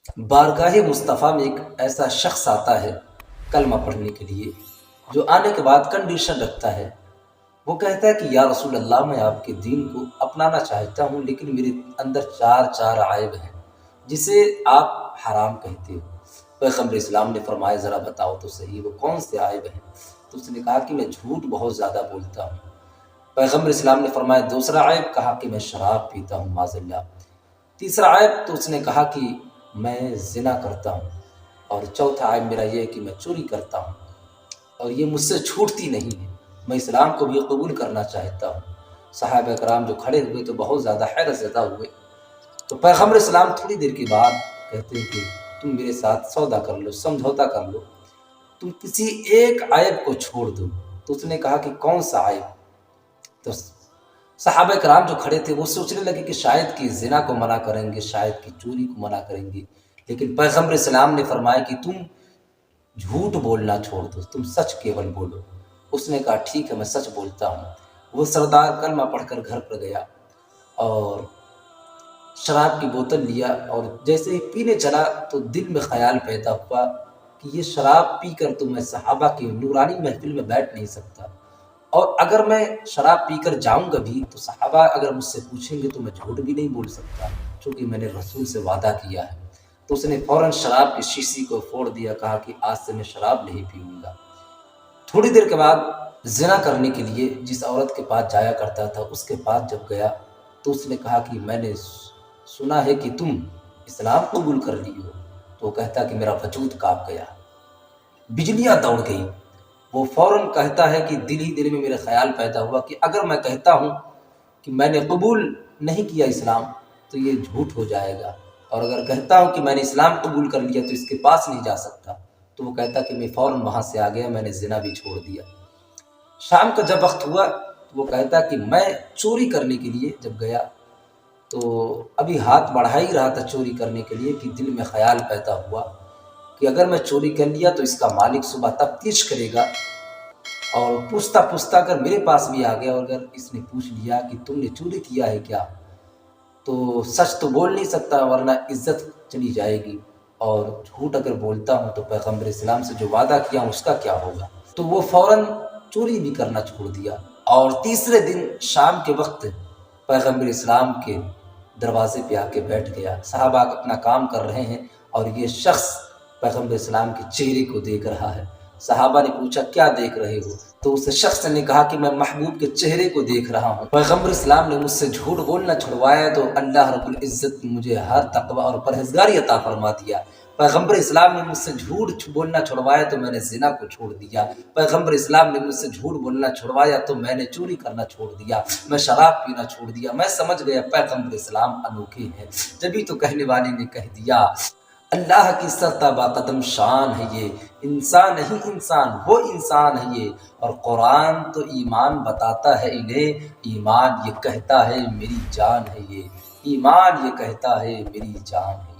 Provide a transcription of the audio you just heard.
بارگاہ مصطفیٰ میں ایک ایسا شخص آتا ہے کلمہ پڑھنے کے لیے، جو آنے کے بعد کنڈیشن رکھتا ہے۔ وہ کہتا ہے کہ یا رسول اللہ، میں آپ کے دین کو اپنانا چاہتا ہوں، لیکن میرے اندر چار عائب ہیں جسے آپ حرام کہتے ہو۔ پیغمبر اسلام نے فرمایا ذرا بتاؤ تو صحیح وہ کون سے عائب ہیں؟ تو اس نے کہا کہ میں جھوٹ بہت زیادہ بولتا ہوں۔ پیغمبر اسلام نے فرمایا دوسرا عائب؟ کہا کہ میں شراب پیتا ہوں معاذ اللہ۔ تیسرا عائب؟ تو اس نے کہا کہ میں زنا کرتا ہوں، اور چوتھا عائب میرا یہ ہے کہ میں چوری کرتا ہوں، اور یہ مجھ سے چھوٹتی نہیں ہے، میں اسلام کو بھی قبول کرنا چاہتا ہوں۔ صحابہ کرام جو کھڑے ہوئے تو بہت زیادہ حیرت زدہ ہوئے۔ تو پیغمبر اسلام تھوڑی دیر کے بعد کہتے ہیں کہ تم میرے ساتھ سودا کر لو، سمجھوتا کر لو، تم کسی ایک عائب کو چھوڑ دو۔ تو اس نے کہا کہ کون سا عائب؟ تو صحابہ کرام جو کھڑے تھے وہ سوچنے لگے کہ شاید کہ زنا کو منع کریں گے، شاید کہ چوری کو منع کریں گے، لیکن پیغمبر اسلام نے فرمایا کہ تم جھوٹ بولنا چھوڑ دو، تم سچ کیول بولو۔ اس نے کہا ٹھیک ہے، میں سچ بولتا ہوں۔ وہ سردار کلمہ پڑھ کر گھر پر گیا اور شراب کی بوتل لیا، اور جیسے ہی پینے چلا تو دل میں خیال پیدا ہوا کہ یہ شراب پی کر تو میں صحابہ کی نورانی محفل میں بیٹھ نہیں سکتا، اور اگر میں شراب پی کر جاؤں گا بھی تو صحابہ اگر مجھ سے پوچھیں گے تو میں جھوٹ بھی نہیں بول سکتا، چونکہ میں نے رسول سے وعدہ کیا ہے۔ تو اس نے فوراً شراب کی شیشی کو پھوڑ دیا، کہا کہ آج سے میں شراب نہیں پیوں گا۔ تھوڑی دیر کے بعد زنا کرنے کے لیے جس عورت کے پاس جایا کرتا تھا اس کے پاس جب گیا تو اس نے کہا کہ میں نے سنا ہے کہ تم اسلام قبول کر لی ہو۔ تو وہ کہتا کہ میرا وجود کانپ گیا، بجلیاں دوڑ گئی۔ وہ فوراً کہتا ہے کہ دل ہی دل میں میرے خیال پیدا ہوا کہ اگر میں کہتا ہوں کہ میں نے قبول نہیں کیا اسلام تو یہ جھوٹ ہو جائے گا، اور اگر کہتا ہوں کہ میں نے اسلام قبول کر لیا تو اس کے پاس نہیں جا سکتا۔ تو وہ کہتا کہ میں فوراً وہاں سے آ گیا، میں نے زنا بھی چھوڑ دیا۔ شام کا جب وقت ہوا تو وہ کہتا کہ میں چوری کرنے کے لیے جب گیا تو ابھی ہاتھ بڑھا ہی رہا تھا چوری کرنے کے لیے کہ دل میں خیال پیدا ہوا کہ اگر میں چوری کر لیا تو اس کا مالک صبح تفتیش کرے گا، اور پوچھتا اگر میرے پاس بھی آ گیا اور اگر اس نے پوچھ لیا کہ تم نے چوری کیا ہے کیا، تو سچ تو بول نہیں سکتا ورنہ عزت چلی جائے گی، اور جھوٹ اگر بولتا ہوں تو پیغمبر اسلام سے جو وعدہ کیا ہوں اس کا کیا ہوگا۔ تو وہ فوراً چوری بھی کرنا چھوڑ دیا، اور تیسرے دن شام کے وقت پیغمبر اسلام کے دروازے پہ آ کے بیٹھ گیا۔ صحابہ اپنا کام کر رہے ہیں اور یہ شخص پیغمبر اسلام کے چہرے کو دیکھ رہا ہے۔ صحابہ نے پوچھا کیا دیکھ رہے ہو؟ تو اس شخص نے کہا کہ میں محبوب کے چہرے کو دیکھ رہا ہوں۔ پیغمبر اسلام نے مجھ سے جھوٹ بولنا چھڑوایا تو اللہ رب العزت نے مجھے ہر تقوی اور پرہیزگاری عطا فرما دیا۔ پیغمبر اسلام نے مجھ سے جھوٹ بولنا چھڑوایا تو میں نے زنا کو چھوڑ دیا۔ پیغمبر اسلام نے مجھ سے جھوٹ بولنا چھڑوایا تو میں نے چوری کرنا چھوڑ دیا، میں شراب پینا چھوڑ دیا۔ میں سمجھ گیا پیغمبر اسلام انوکھے ہیں، جبھی تو کہنے والے نے کہہ دیا اللہ کی سرتابہ قدم شان ہے یہ، انسان نہیں انسان وہ انسان ہے یہ، اور قرآن تو ایمان بتاتا ہے انہیں، ایمان یہ کہتا ہے میری جان ہے یہ، ایمان یہ کہتا ہے میری جان ہے۔